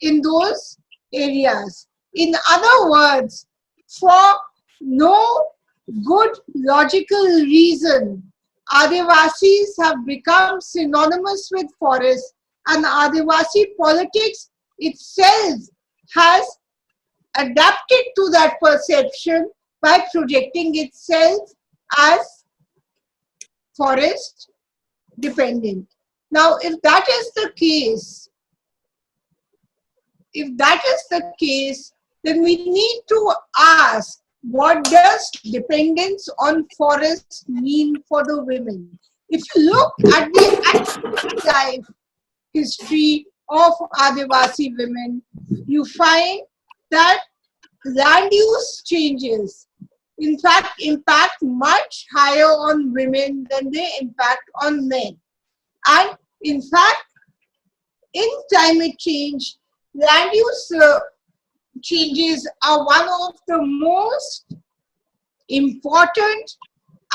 in those areas. In other words, for no good logical reason, Adivasis have become synonymous with forests, and Adivasi politics itself has adapted to that perception by projecting itself as forest dependent. Now, if that is the case, then we need to ask, what does dependence on forests mean for the women? If you look at the actual life history of Adivasi women, you find that land use changes, in fact, impact much higher on women than they impact on men. And in fact, in climate change, land use changes are one of the most important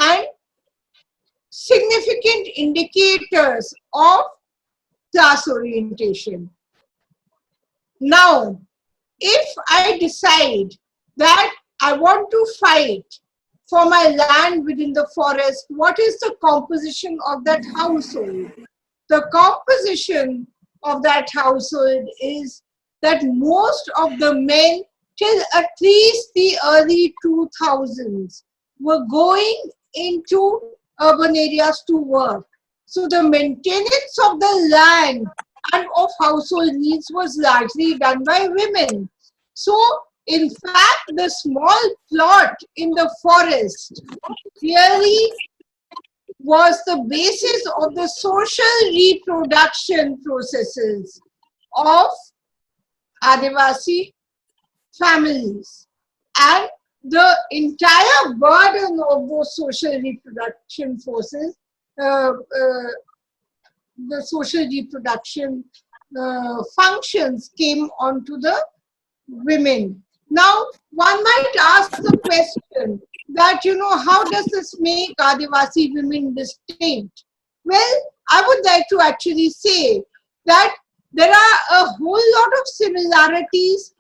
and significant indicators of class orientation. Now, if I decide that I want to fight for my land within the forest, what is the composition of that household? The composition of that household is that most of the men till at least the early 2000s were going into urban areas to work. So the maintenance of the land and of household needs was largely done by women. So in fact, the small plot in the forest really was the basis of the social reproduction processes of Adivasi families. And the entire burden of those social reproduction forces, the social reproduction functions came onto the women. Now, one might ask the question that, how does this make Adivasi women distinct? Well, I would like to actually say that there are a whole lot of similarities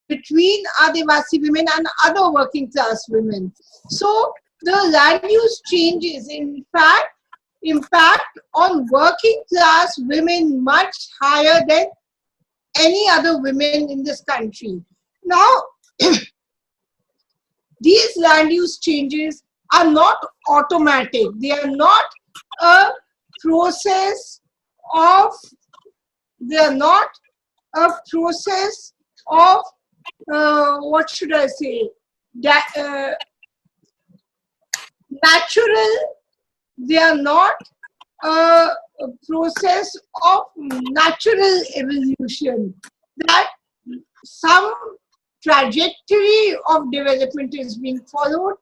between Adivasi women and other working class women. So, the land use changes, in fact, impact on working class women much higher than any other women in this country. Now, these land use changes are not automatic. They are not a process of, what should I say, natural. They are not a process of natural evolution, that some trajectory of development is being followed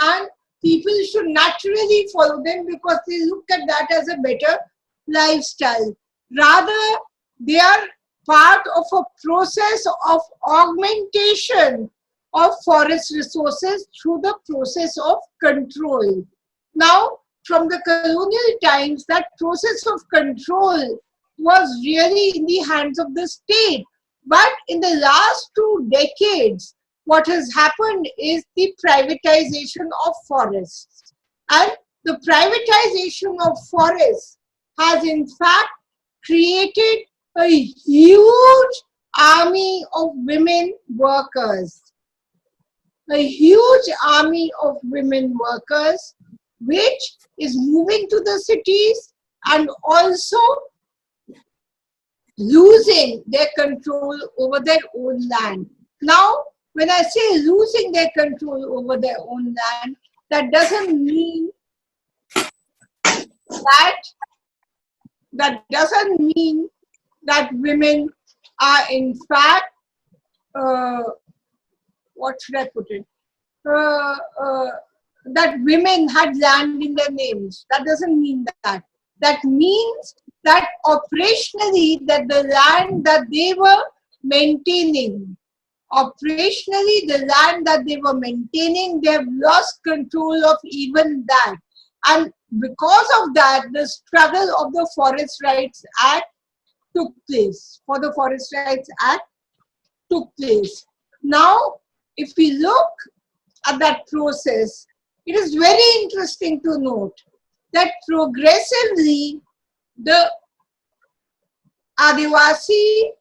and people should naturally follow them because they look at that as a better lifestyle. Rather, they are part of a process of augmentation of forest resources through the process of control. Now, from the colonial times, that process of control was really in the hands of the state. But in the last 2 decades, what has happened is the privatization of forests. And the privatization of forests has in fact created a huge army of women workers. A huge army of women workers which is moving to the cities and also losing their control over their own land. Now, when I say losing their control over their own land, that doesn't mean that women are in fact, what should I put it? That women had land in their names. That doesn't mean that. That means that operationally, that the land that they were maintaining, they have lost control of even that. And because of that, the struggle of the Forest Rights Act took place, for the Forest Rights Act took place. Now, if we look at that process, it is very interesting to note that progressively the Adivasi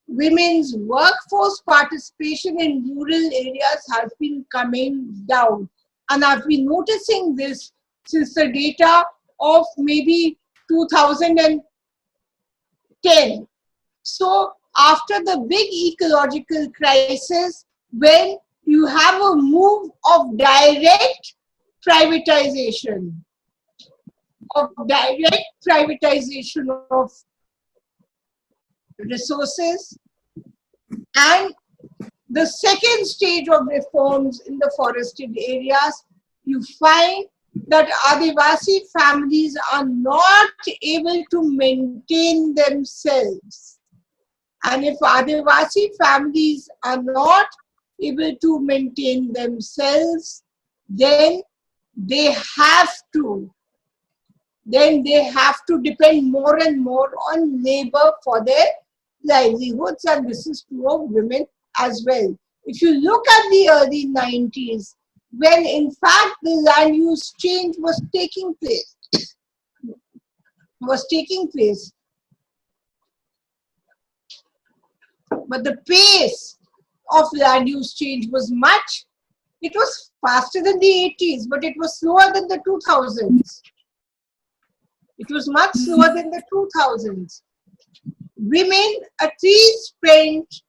women's workforce participation in rural areas has been coming down. And I've been noticing this since the data of maybe 2010. So after the big ecological crisis, when you have a move of direct privatization, of resources, and the second stage of reforms in the forested areas, you find that Adivasi families are not able to maintain themselves. And if Adivasi families are not able to maintain themselves, then they have to depend more and more on labor for their livelihoods, and this is true of women as well. If you look at the early 90s, when in fact the land use change was taking place, but the pace of land use change was it was faster than the 80s, but it was slower than the 2000s. It was much slower than the 2000s. Women at least spent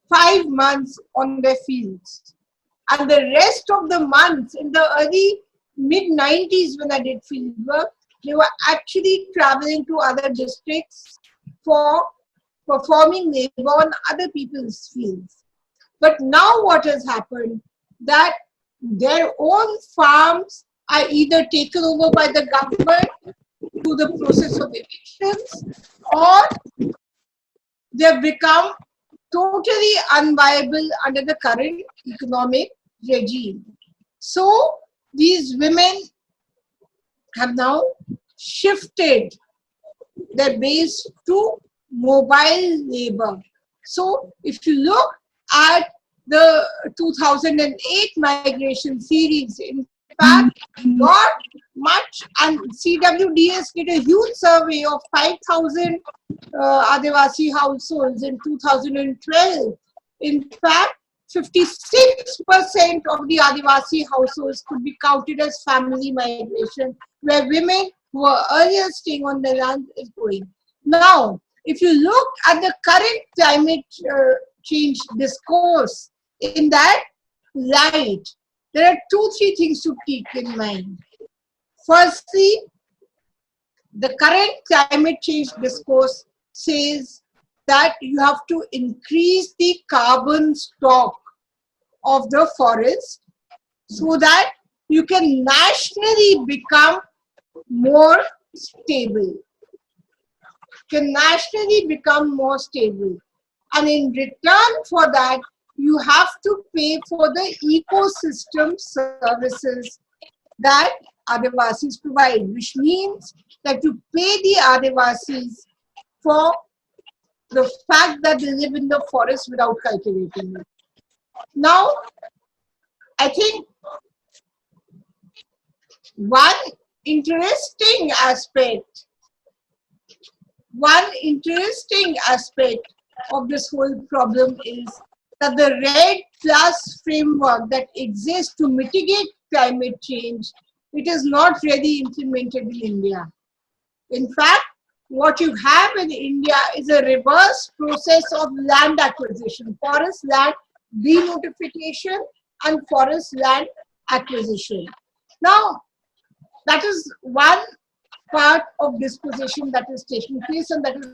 5 months on their fields. And the rest of the months in the early mid-90s when I did field work, they were actually traveling to other districts for performing labor on other people's fields. But now what has happened, that their own farms are either taken over by the government through the process of evictions, or they've become totally unviable under the current economic regime. So these women have now shifted their base to mobile labor. So if you look at the 2008 migration series, in fact, not much, and CWDS did a huge survey of 5,000 Adivasi households in 2012. In fact, 56% of the Adivasi households could be counted as family migration, where women who were earlier staying on the land is going. Now, if you look at the current climate change discourse in that light, there are 2-3 things to keep in mind. Firstly, the current climate change discourse says that you have to increase the carbon stock of the forest so that you can nationally become more stable. And in return for that, you have to pay for the ecosystem services that Adivasis provide, which means that you pay the Adivasis for the fact that they live in the forest without cultivating it. Now, I think one interesting aspect of this whole problem is that the RED Plus framework that exists to mitigate climate change, it is not really implemented in India. In fact, what you have in India is a reverse process of land acquisition, forest land denotification and forest land acquisition. Now, that is one part of dispossession that is taking place, and that is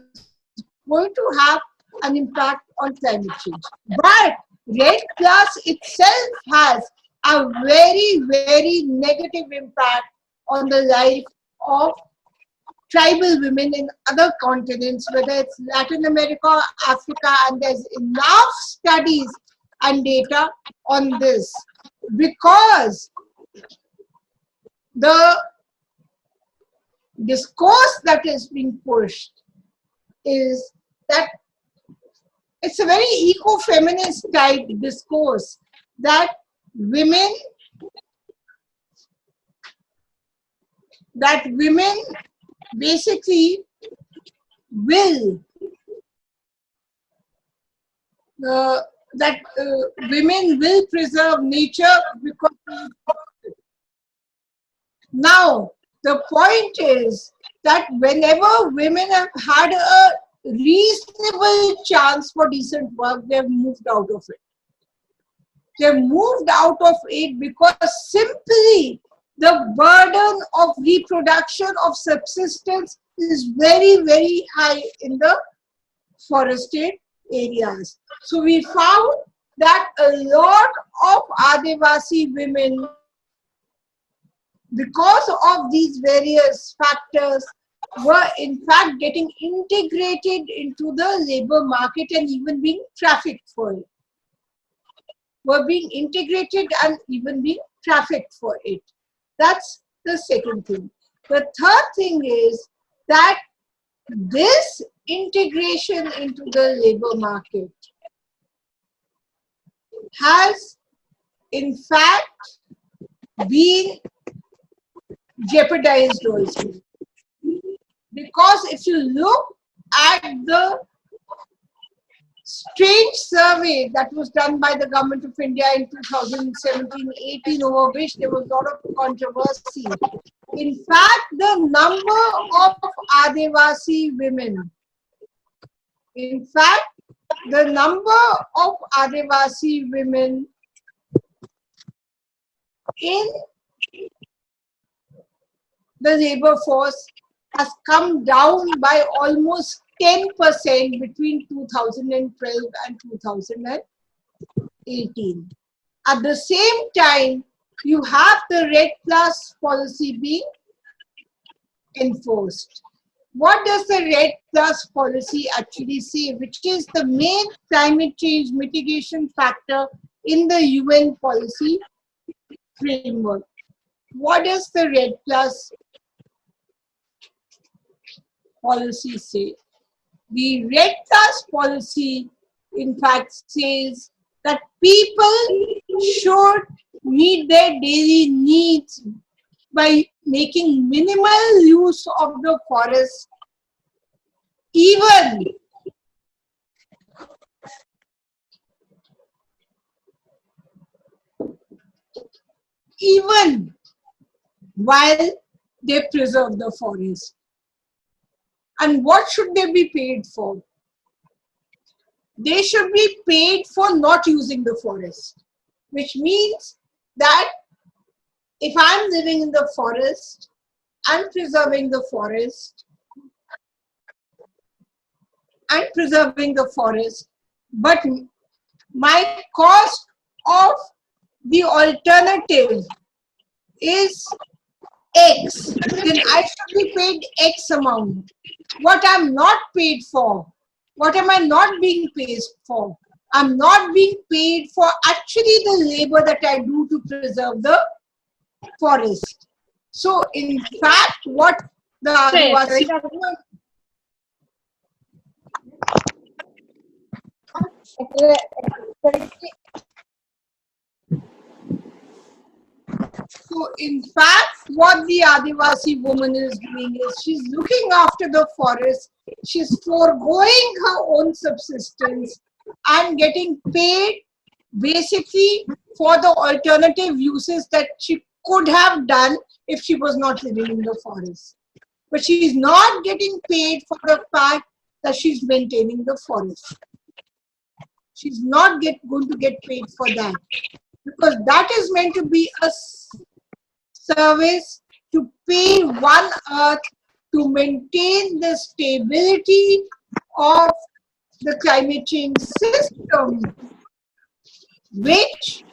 going to have an impact on climate change. But RED Plus itself has a very, very negative impact on the life of tribal women in other continents, whether it's Latin America, Africa, and there's enough studies and data on this, because the discourse that is being pushed is that it's a very eco-feminist type discourse that women basically will women will preserve nature because now the point is that whenever women have had a reasonable chance for decent work, they've moved out of it. They've moved out of it because simply the burden of reproduction of subsistence is very, very high in the forested areas. So we found that a lot of Adivasi women, because of these various factors, were in fact getting integrated into the labor market and even being trafficked for it. Were being integrated and even being trafficked for it. That's the second thing. The third thing is that this integration into the labor market has in fact been jeopardized also. Because if you look at the strange survey that was done by the government of India in 2017-18, over which there was a lot of controversy. In fact, the number of Adivasi women, in fact, the number of Adivasi women in the labor force has come down by almost 10% between 2012 and 2018. At the same time, you have the Red Plus policy being enforced. What does the Red Plus policy actually say, which is the main climate change mitigation factor in the UN policy framework? What does the Red Plus policy say? The Red Plus policy, in fact, says that people should meet their daily needs by making minimal use of the forest, even while they preserve the forest. And what should they be paid for? They should be paid for not using the forest, which means that if I'm living in the forest and preserving the forest, but my cost of the alternative is X, then I should be paid X amount. What I'm not paid for, what am I not being paid for? I'm not being paid for actually the labor that I do to preserve the forest. So in fact, what the Adivasi woman is doing is she's looking after the forest, she's foregoing her own subsistence and getting paid basically for the alternative uses that she could have done if she was not living in the forest. But she is not getting paid for the fact that she's maintaining the forest. She's not going to get paid for that, because that is meant to be a service to pay one earth to maintain the stability of the climate change system, which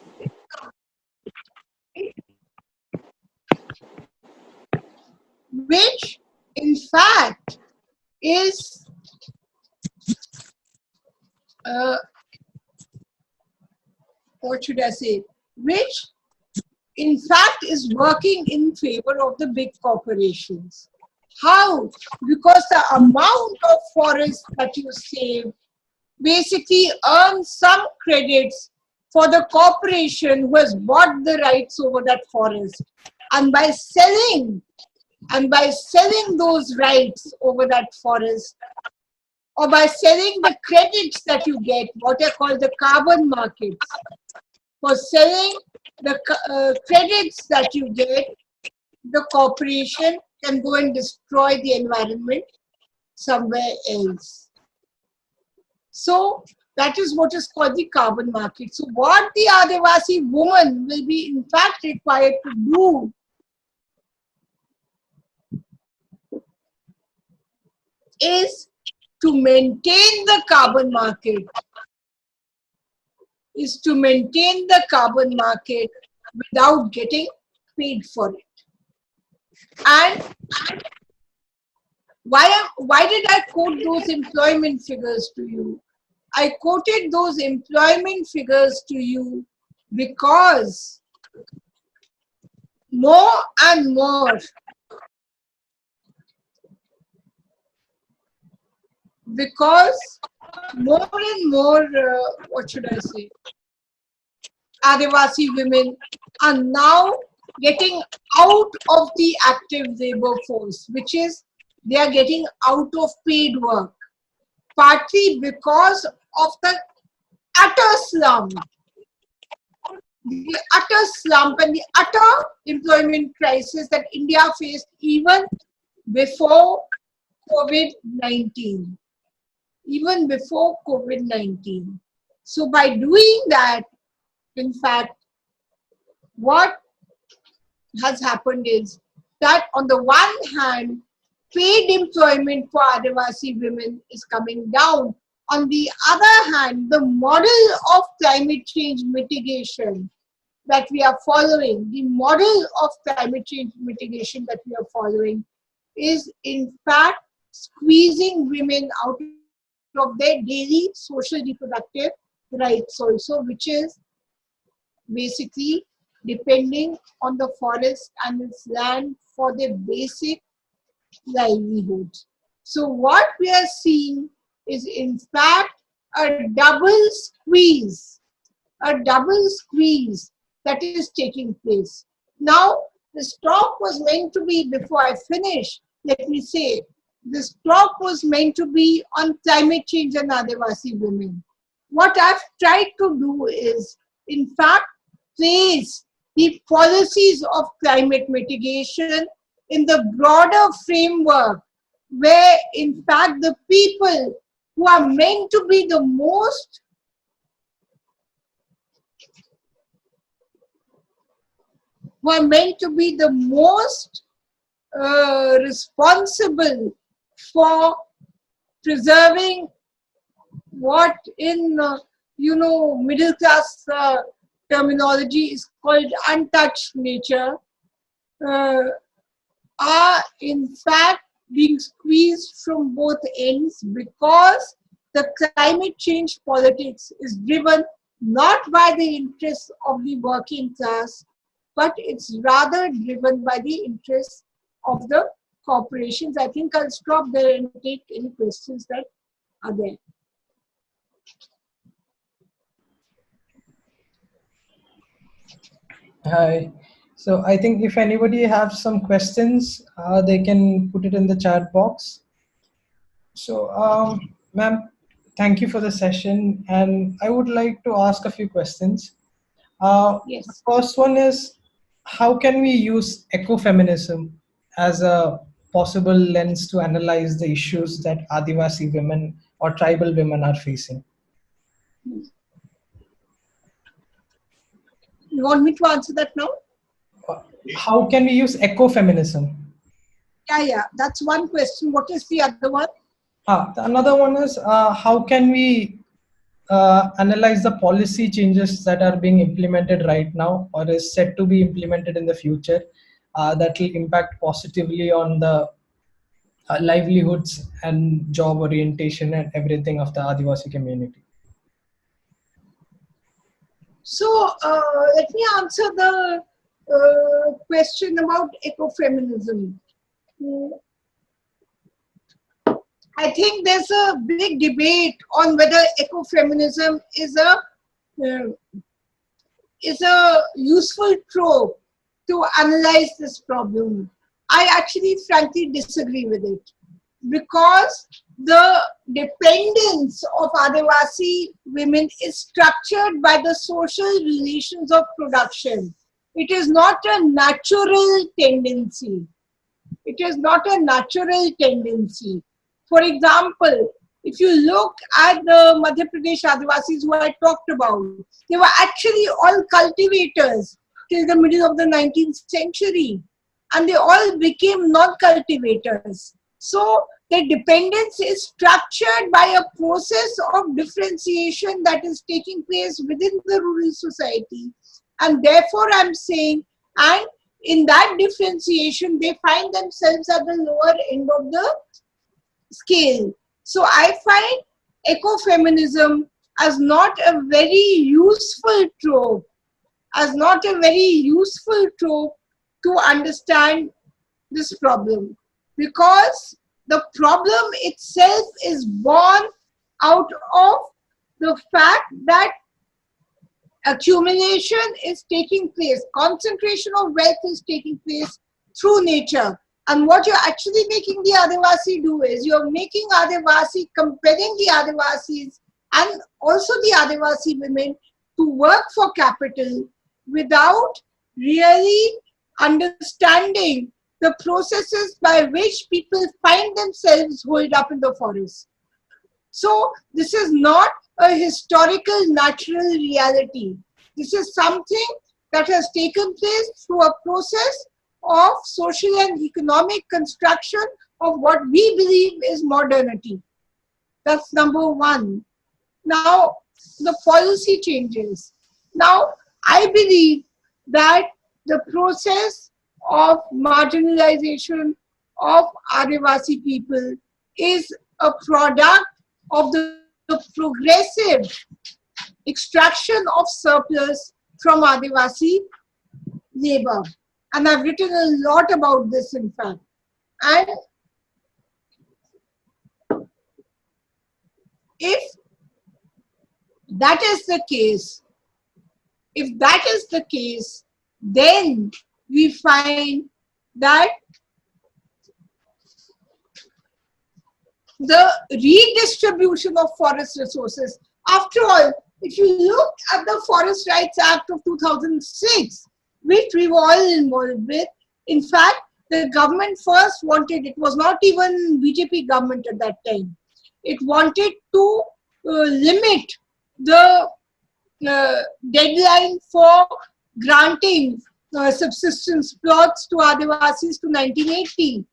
in fact is what should I say, which in fact is working in favor of the big corporations. How? Because the amount of forest that you save basically earns some credits for the corporation who has bought the rights over that forest. And by selling those rights over that forest, or by selling the credits that you get, what are called the carbon markets, for selling the credits that you get, the corporation can go and destroy the environment somewhere else. So that is what is called the carbon market. So what the Adivasi woman will be in fact required to do is to maintain the carbon market, without getting paid for it. And why did I quote those employment figures to you? I quoted those employment figures to you because more and more what should I say, Adivasi women are now getting out of the active labor force, which is they are getting out of paid work, partly because of the utter slump, and the utter employment crisis that India faced even before COVID-19. So by doing that, in fact, what has happened is that on the one hand, paid employment for Adivasi women is coming down. On the other hand, the model of climate change mitigation that we are following, is in fact squeezing women out of their daily social reproductive rights also, which is basically depending on the forest and its land for their basic livelihoods. So what we are seeing is in fact a double squeeze that is taking place. Now, this talk was meant to be, before I finish, let me say, this talk was meant to be on climate change and Adivasi women. What I've tried to do is, in fact, place the policies of climate mitigation in the broader framework where, in fact, the people who are meant to be the most responsible for preserving what in middle class terminology is called untouched nature, are in fact being squeezed from both ends, because the climate change politics is driven not by the interests of the working class, but it's rather driven by the interests of the corporations. I think I'll stop there and take any questions that are there. Hi. So I think if anybody has some questions, they can put it in the chat box. So, ma'am, thank you for the session. And I would like to ask a few questions. Yes. The first one is, how can we use ecofeminism as a possible lens to analyze the issues that Adivasi women or tribal women are facing? You want me to answer that now? How can we use ecofeminism? Yeah, that's one question. What is the other one? Another one is, how can we analyze the policy changes that are being implemented right now or is set to be implemented in the future that will impact positively on the livelihoods and job orientation and everything of the Adivasi community? So let me answer the question about ecofeminism. I think there's a big debate on whether ecofeminism is a useful trope to analyze this problem. I actually frankly disagree with it because the dependence of Adivasi women is structured by the social relations of production. It is not a natural tendency. It is not a natural tendency. For example, if you look at the Madhya Pradesh Adivasis who I talked about, they were actually all cultivators till the middle of the 19th century. And they all became non-cultivators. So their dependence is structured by a process of differentiation that is taking place within the rural society. And therefore, I'm saying, and in that differentiation, they find themselves at the lower end of the scale. So I find ecofeminism as not a very useful trope, to understand this problem, because the problem itself is born out of the fact that accumulation is taking place, concentration of wealth is taking place through nature. And what you're actually making the Adivasi do is you're making Adivasi, compelling the Adivasis and also the Adivasi women to work for capital without really understanding the processes by which people find themselves holed up in the forest. So this is not a historical natural reality. This is something that has taken place through a process of social and economic construction of what we believe is modernity. That's number one. Now, the policy changes. Now, I believe that the process of marginalization of Adivasi people is a product of the progressive extraction of surplus from Adivasi labor. And I've written a lot about this, in fact. And if that is the case, then we find that the redistribution of forest resources, after all, if you look at the Forest Rights Act of 2006, which we were all involved with, in fact, the government first wanted, it was not even BJP government at that time, it wanted to limit the deadline for granting subsistence plots to Adivasis to 1980.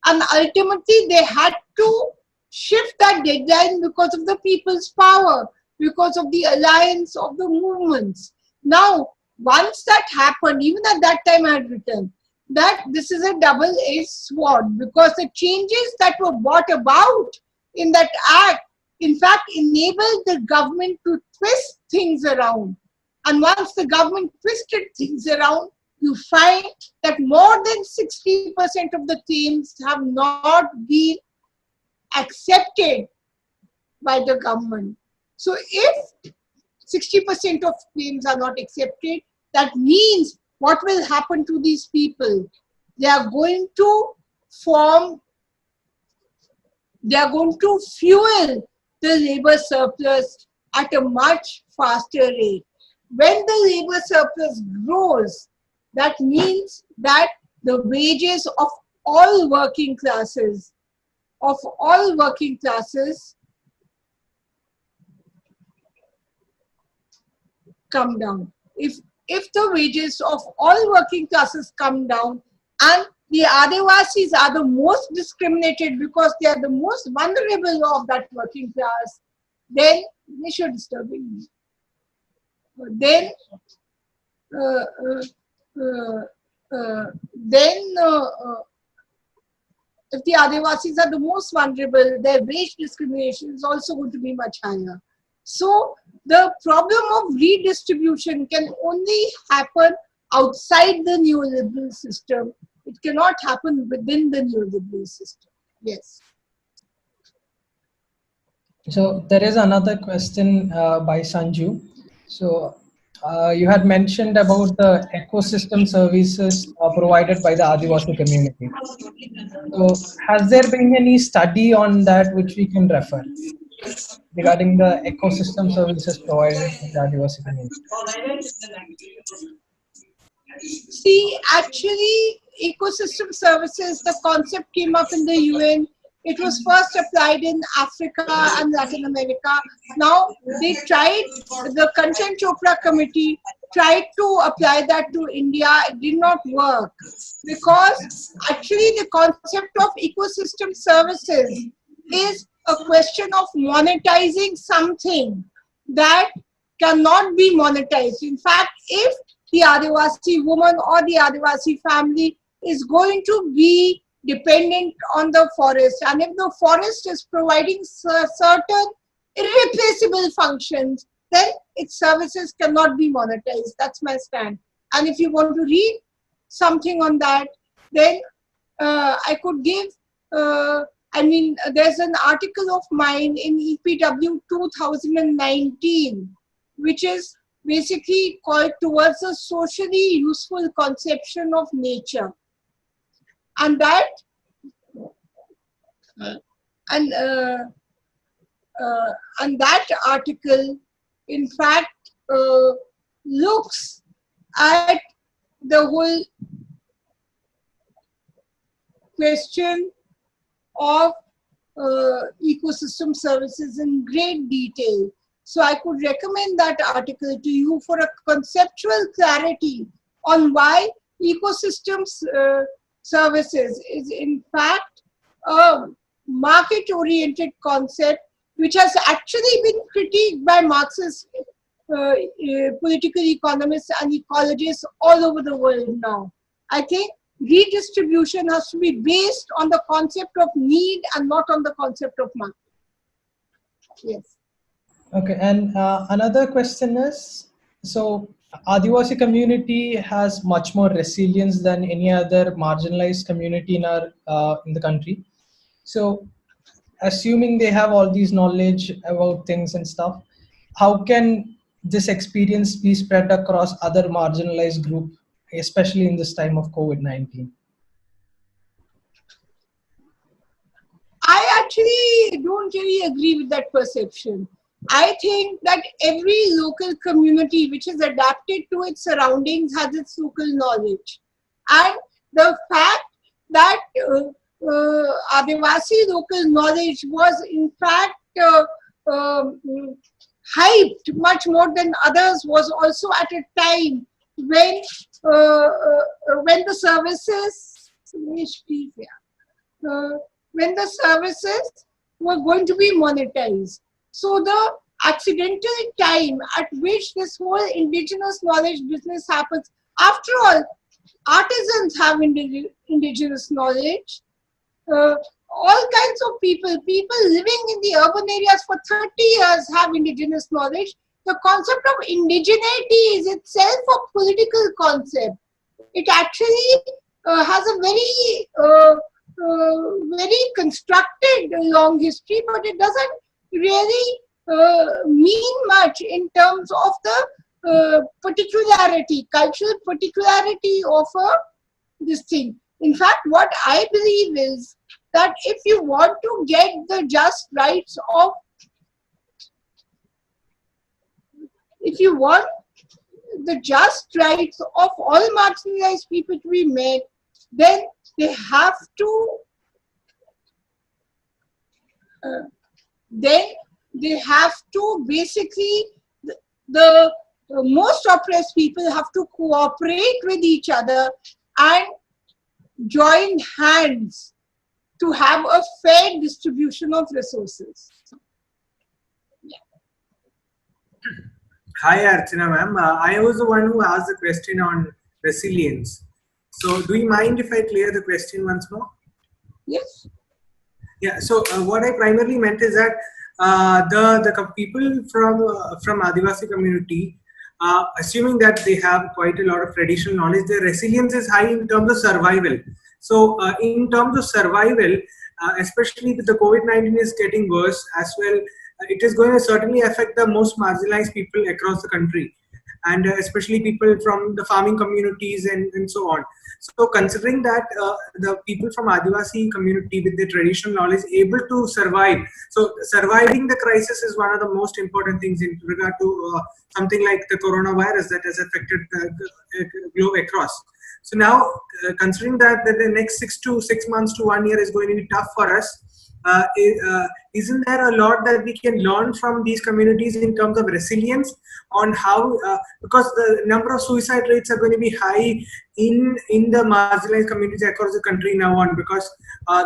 And ultimately, they had to shift that deadline because of the people's power, because of the alliance of the movements. Now, once that happened, even at that time I had written that this is a double-edged sword, because the changes that were brought about in that act, in fact, enabled the government to twist things around. And once the government twisted things around, you find that more than 60% of the claims have not been accepted by the government. So if 60% of claims are not accepted, that means what will happen to these people? They are going to fuel the labor surplus at a much faster rate. When the labor surplus grows, that means that the wages of all working classes come down. If the wages of all working classes come down, and the Adivasis are the most discriminated because they are the most vulnerable of that working class, then they should disturb me. Then if the Adivasis are the most vulnerable, their wage discrimination is also going to be much higher. So the problem of redistribution can only happen outside the neoliberal system. It cannot happen within the neoliberal system. Yes. So there is another question by Sanju. So you had mentioned about the ecosystem services provided by the Adivasi community. So has there been any study on that which we can refer regarding the ecosystem services provided by the Adivasi community? See, actually, ecosystem services, the concept came up in the UN. It was first applied in Africa and Latin America. Now, they tried, the Kanchan Chopra committee tried to apply that to India. It did not work because actually the concept of ecosystem services is a question of monetizing something that cannot be monetized. In fact, if the Adivasi woman or the Adivasi family is going to be dependent on the forest, and if the forest is providing certain irreplaceable functions, then its services cannot be monetized. That's my stand. And if you want to read something on that, then I could give, there's an article of mine in EPW 2019, which is basically called Towards a Socially Useful Conception of Nature. And that, and, uh, and that article, in fact, looks at the whole question of ecosystem services in great detail. So I could recommend that article to you for a conceptual clarity on why ecosystems services is in fact a market-oriented concept which has actually been critiqued by Marxist political economists and ecologists all over the world now. I think redistribution has to be based on the concept of need and not on the concept of market. Yes. Okay, and another question is, so Adivasi community has much more resilience than any other marginalized community in our in the country. So, assuming they have all these knowledge about things and stuff, how can this experience be spread across other marginalized group, especially in this time of COVID-19? I actually don't really agree with that perception. I think that every local community which is adapted to its surroundings has its local knowledge. And the fact that Adivasi local knowledge was in fact um, hyped much more than others was also at a time when the services, when the services were going to be monetized. So the accidental time at which this whole indigenous knowledge business happens, after all, artisans have indigenous knowledge. All kinds of people living in the urban areas for 30 years have indigenous knowledge. The concept of indigeneity is itself a political concept. It actually has a very constructed long history, but it doesn't really mean much in terms of the cultural particularity of this thing. In fact, what I believe is that if you want to get the just rights of, if you want the just rights of all marginalized people to be met, then they have to basically, the most oppressed people have to cooperate with each other and join hands to have a fair distribution of resources. Hi, Archana ma'am. I was the one who asked the question on resilience. So, do you mind if I clear the question once more? Yes. Yeah. So, what I primarily meant is that the people from Adivasi community, assuming that they have quite a lot of traditional knowledge, their resilience is high in terms of survival. So, in terms of survival, especially with the COVID-19 is getting worse as well. it is going to certainly affect the most marginalized people across the country, and especially people from the farming communities and so on. So considering that the people from Adivasi community with their traditional knowledge able to survive, so surviving the crisis is one of the most important things in regard to something like the coronavirus that has affected the globe across. So now, considering that the next 6 months to 1 year is going to be tough for us, isn't there a lot that we can learn from these communities in terms of resilience on how, because the number of suicide rates are going to be high in the marginalized communities across the country now on, because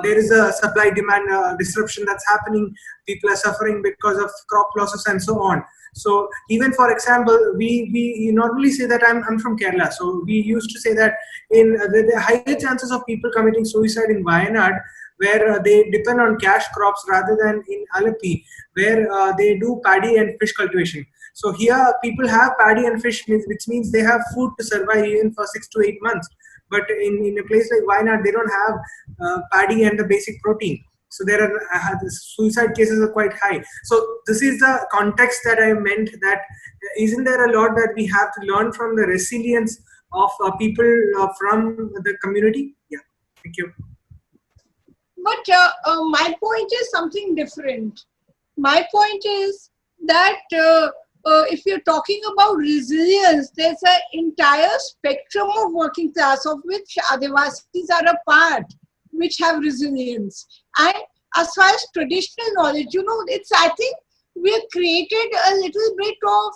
there is a supply demand disruption that's happening. People are suffering because of crop losses and so on. So even, for example, we normally say that I'm from Kerala, so we used to say that in the higher chances of people committing suicide in Wayanad, where they depend on cash crops, rather than in Alapi, where they do paddy and fish cultivation. So here people have paddy and fish, which means they have food to survive even for 6 to 8 months. But in a place like Wayanad, they don't have paddy and the basic protein. So there are the suicide cases are quite high. So this is the context that I meant, that isn't there a lot that we have to learn from the resilience of people from the community? Yeah, thank you. But my point is something different. My point is that if you're talking about resilience, there's an entire spectrum of working class, of which Adivasis are a part, which have resilience. And as far as traditional knowledge, it's, I think we have created a little bit of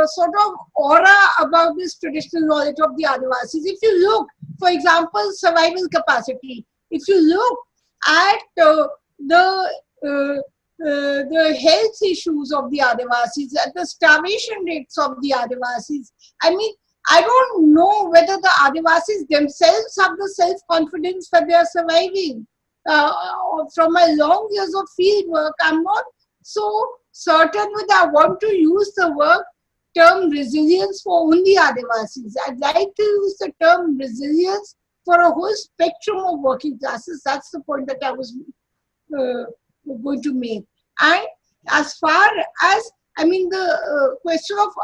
sort of aura about this traditional knowledge of the Adivasis. If you look, for example, survival capacity, if you look at the health issues of the Adivasis, at the starvation rates of the Adivasis, I mean, I don't know whether the Adivasis themselves have the self-confidence that they are surviving. From my long years of field work, I'm not so certain whether I want to use the term resilience for only Adivasis. I'd like to use the term resilience for a whole spectrum of working classes. That's the point that I was going to make. And as far as, I mean, the question of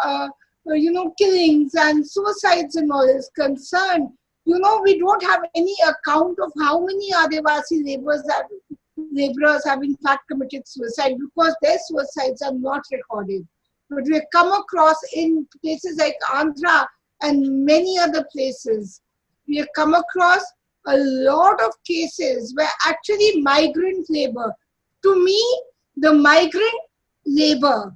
killings and suicides and all is concerned, we don't have any account of how many Adivasi laborers have in fact committed suicide, because their suicides are not recorded. But we have come across in places like Andhra and many other places, we have come across a lot of cases where actually migrant labor, to me, the migrant labor,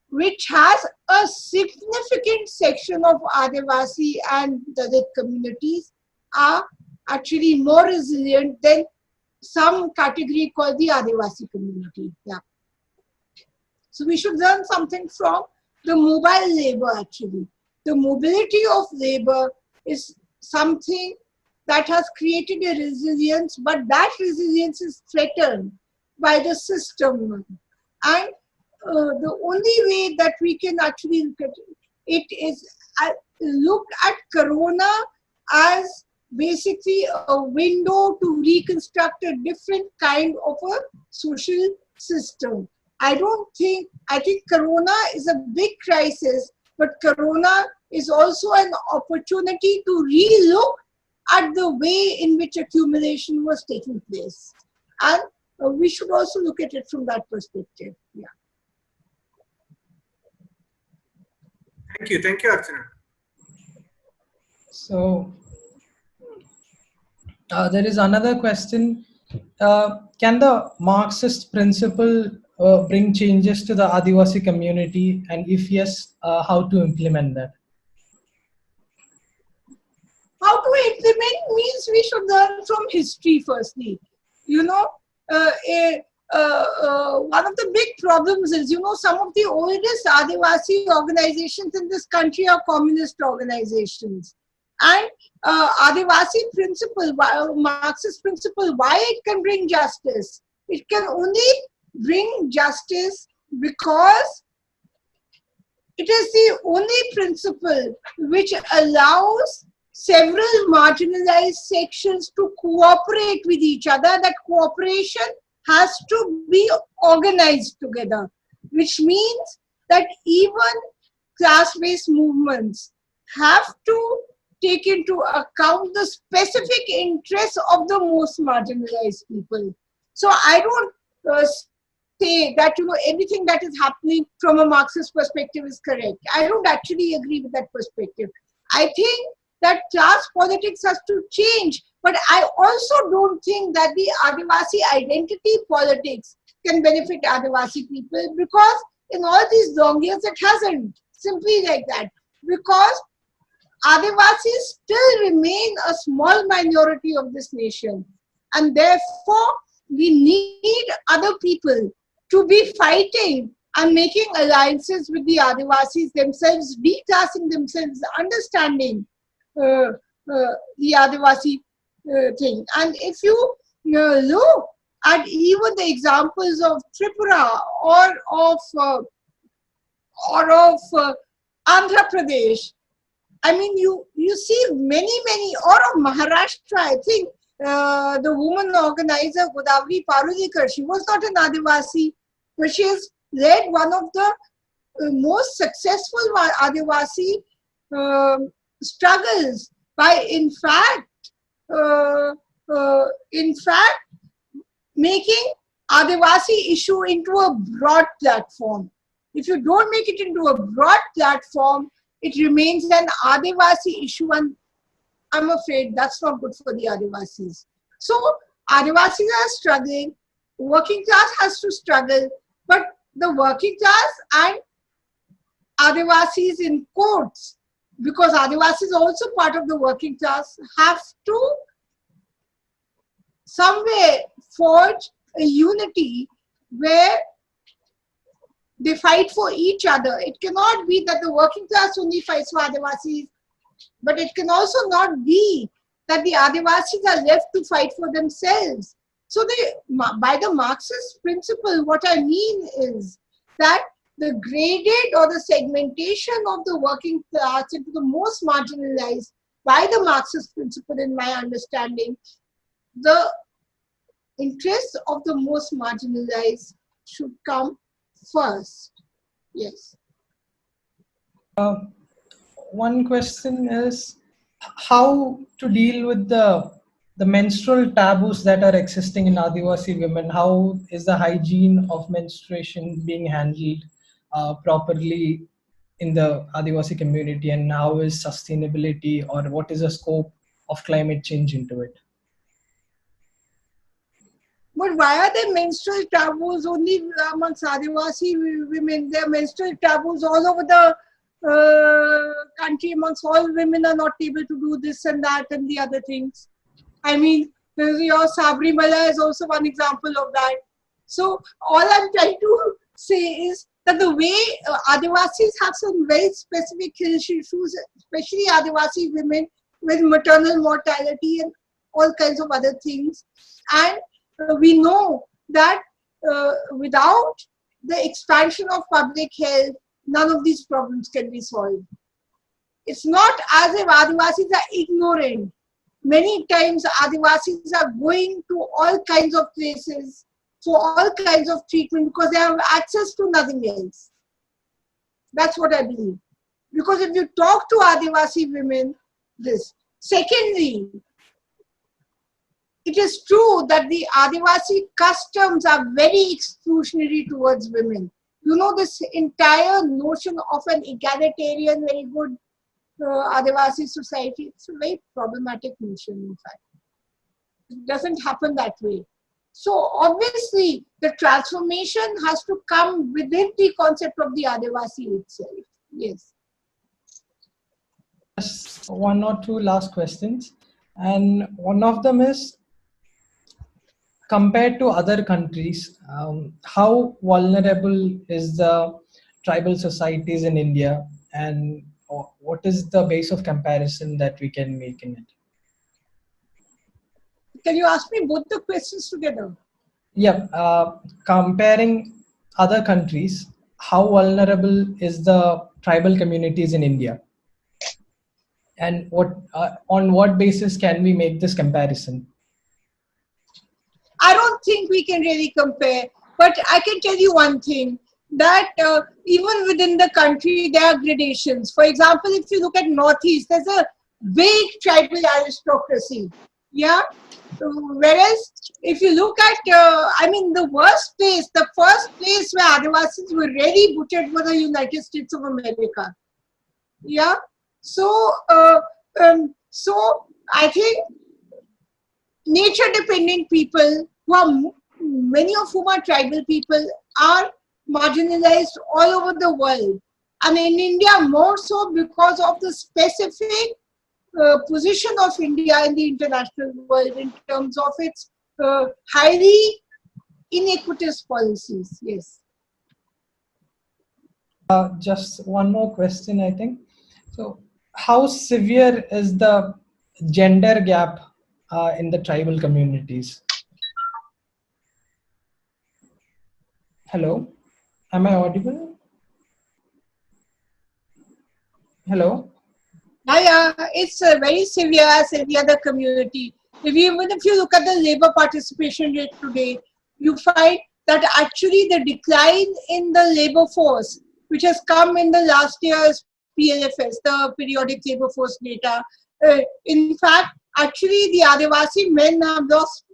which has a significant section of Adivasi and Dalit communities, are actually more resilient than some category called the Adivasi community. Yeah. So we should learn something from the mobile labor actually. The mobility of labor is something that has created a resilience, but that resilience is threatened by the system. And the only way that we can actually look at it is look at Corona as basically a window to reconstruct a different kind of a social system. I think Corona is a big crisis, but Corona is also an opportunity to re-look at the way in which accumulation was taking place. And we should also look at it from that perspective. Yeah. Thank you, Archana. So there is another question. Can the Marxist principle bring changes to the Adivasi community? And if yes, how to implement that? How to implement means we should learn from history firstly. One of the big problems is, some of the oldest Adivasi organizations in this country are communist organizations. And Adivasi principle, Marxist principle, why it can bring justice? It can only bring justice because it is the only principle which allows several marginalized sections to cooperate with each other. That cooperation has to be organized together, which means that even class-based movements have to take into account the specific interests of the most marginalized people. So I don't say that everything that is happening from a Marxist perspective is correct. I don't actually agree with that perspective. I think that class politics has to change, but I also don't think that the Adivasi identity politics can benefit Adivasi people, because in all these long years it hasn't. Simply like that. Because Adivasis still remain a small minority of this nation, and therefore we need other people to be fighting and making alliances with the Adivasis themselves, declassing themselves, understanding uh, the Adivasi thing. And if you look at even the examples of Tripura or of Andhra Pradesh, I mean, you see many, or of Maharashtra, I think the woman organizer, Godavari Parulekar, she was not an Adivasi, but she has led one of the most successful Adivasi struggles by, uh, in fact, making Adivasi issue into a broad platform. If you don't make it into a broad platform, it remains an Adivasi issue, and I'm afraid that's not good for the Adivasis. So Adivasis are struggling, working class has to struggle, but the working class and Adivasis in quotes, because Adivasis are also part of the working class, have to somewhere forge a unity where they fight for each other. It cannot be that the working class only fights for Adivasis, but it can also not be that the Adivasis are left to fight for themselves. So by the Marxist principle, what I mean is that the graded or the segmentation of the working class into the most marginalized by the Marxist principle, in my understanding, the interests of the most marginalized should come first. Yes. One question is how to deal with the menstrual taboos that are existing in Adivasi women. How is the hygiene of menstruation being handled properly in the Adivasi community, and how is sustainability, or what is the scope of climate change into it? But why are there menstrual taboos only amongst Adivasi women? There are menstrual taboos all over the country amongst all women are not able to do this and that and the other things. I mean, your Sabrimala is also one example of that. So all I'm trying to say is that the way Adivasis have some very specific health issues, especially Adivasi women with maternal mortality and all kinds of other things. And we know that without the expansion of public health, none of these problems can be solved. It's not as if Adivasis are ignorant. Many times Adivasis are going to all kinds of places for all kinds of treatment because they have access to nothing else. That's what I believe. Because if you talk to Adivasi women, this. Secondly, it is true that the Adivasi customs are very exclusionary towards women. You know, this entire notion of an egalitarian, very good Adivasi society, it's a very problematic notion, in fact. It doesn't happen that way. So obviously, the transformation has to come within the concept of the Adivasi itself. Yes. Just one or two last questions. And one of them is, compared to other countries, how vulnerable is the tribal societies in India, and what is the base of comparison that we can make in it? Can you ask me both the questions together? Yeah, comparing other countries, how vulnerable is the tribal communities in India, and on what basis can we make this comparison? I don't think we can really compare. But I can tell you one thing, that even within the country, there are gradations. For example, if you look at Northeast, there's a big tribal aristocracy. Yeah. Whereas if you look at, the worst place, the first place where Adivasis were really butchered was the United States of America. Yeah. So, so I think nature-dependent people, many of whom are tribal people, are marginalized all over the world. And in India, more so because of the specific position of India in the international world in terms of its highly inequitous policies. Yes. Just one more question, I think. So, how severe is the gender gap in the tribal communities? Hello, am I audible? Hello. Yeah, it's very severe as any other community. Even if you look at the labor participation rate today, you find that actually the decline in the labor force, which has come in the last year's PLFS, the periodic labor force data, in fact, actually the Adivasi men have lost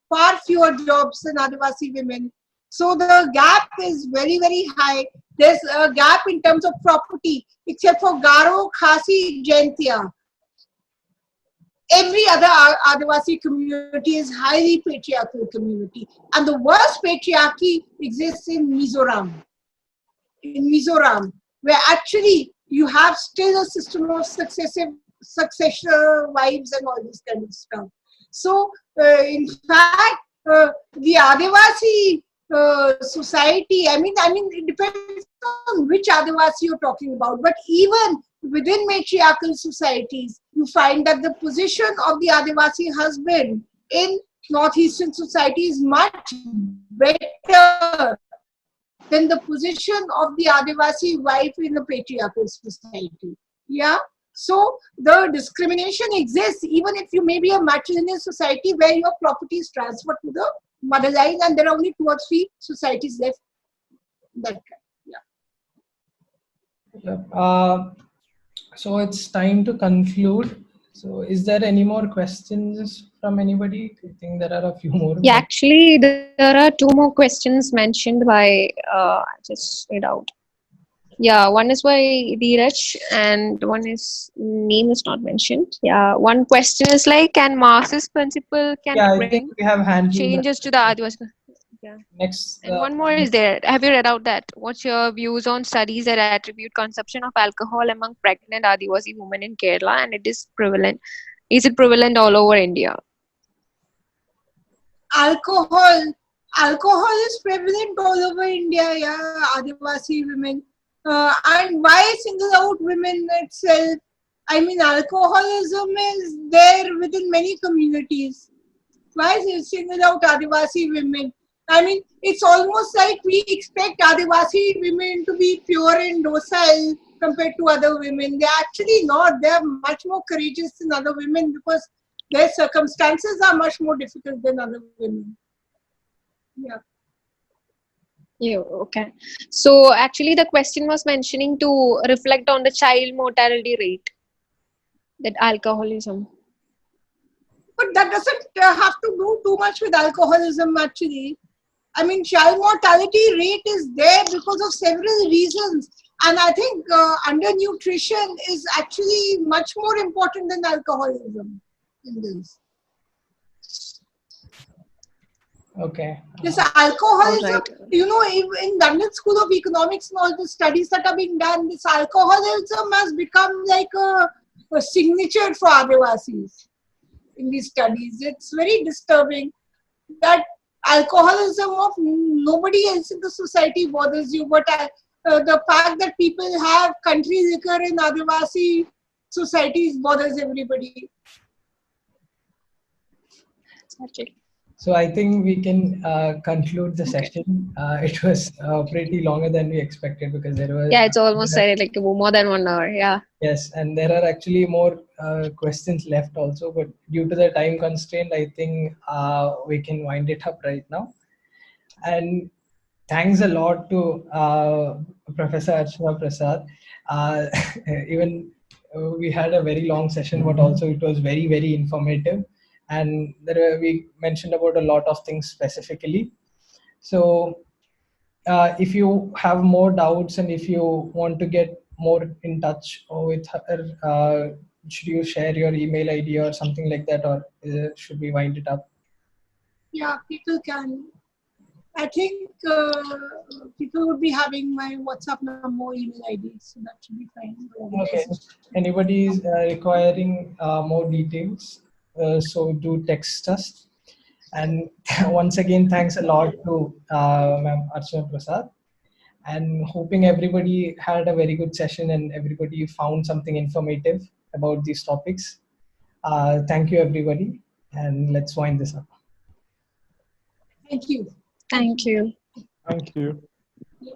far fewer jobs than Adivasi women. So the gap is very, very high. There's a gap in terms of property, except for Garo, Khasi, Jaintia. Every other Adivasi community is highly patriarchal community. And the worst patriarchy exists in Mizoram. In Mizoram, where actually you have still a system of successor wives and all this kind of stuff. So, in fact, the Adivasi society, it depends on which Adivasi you're talking about, but even within matriarchal societies, you find that the position of the Adivasi husband in Northeastern society is much better than the position of the Adivasi wife in a patriarchal society. Yeah. So the discrimination exists even if you may be a matrilineal society where your property is transferred to the motherline, and there are only 2 or 3 societies left. That kind. Yeah. So it's time to conclude. So is there any more questions from anybody? I think there are a few more. Yeah, actually, there are 2 more questions mentioned by, just read out. Yeah, one is by Dheeraj and one is, name is not mentioned. Yeah, one question is like, can Marxist principle I bring think we have handled changes to the Adivasi? Yeah. Next. And one more is there. Have you read out that? What's your views on studies that attribute consumption of alcohol among pregnant Adivasi women in Kerala, and it is prevalent? Is it prevalent all over India? Alcohol is prevalent all over India. Yeah, Adivasi women. And why single out women itself? Alcoholism is there within many communities. Why single out Adivasi women? It's almost like we expect Adivasi women to be pure and docile compared to other women. They're actually not. They're much more courageous than other women because their circumstances are much more difficult than other women. Yeah. Yeah, okay. So actually the question was mentioning to reflect on the child mortality rate, that alcoholism. But that doesn't have to do too much with alcoholism actually. Child mortality rate is there because of several reasons. And I think undernutrition is actually much more important than alcoholism in this. Okay. This alcoholism, Right. in London School of Economics and all the studies that are being done, this alcoholism has become like a signature for Adivasis in these studies. It's very disturbing that alcoholism of nobody else in the society bothers you, but the fact that people have country liquor in Adivasi societies bothers everybody. Exactly. So I think we can conclude the session. It was pretty longer than we expected because there were Yeah, it's almost like more than 1 hour. Yeah. yes, and there are actually more questions left also, but due to the time constraint, I think we can wind it up right now. And thanks a lot to Professor Archana Prasad. Uh, even we had a very long session, but also it was very, very informative. And we mentioned about a lot of things specifically. So if you have more doubts and if you want to get more in touch with her, should you share your email ID or something like that, or should we wind it up? Yeah, people can. I think people would be having my WhatsApp number, email ID, so that should be fine. Okay. Anybody is requiring more details, so do text us. And once again, thanks a lot to Ma'am Archana Prasad. And hoping everybody had a very good session and everybody found something informative about these topics. Thank you, everybody. And let's wind this up. Thank you. Thank you. Thank you. Yeah.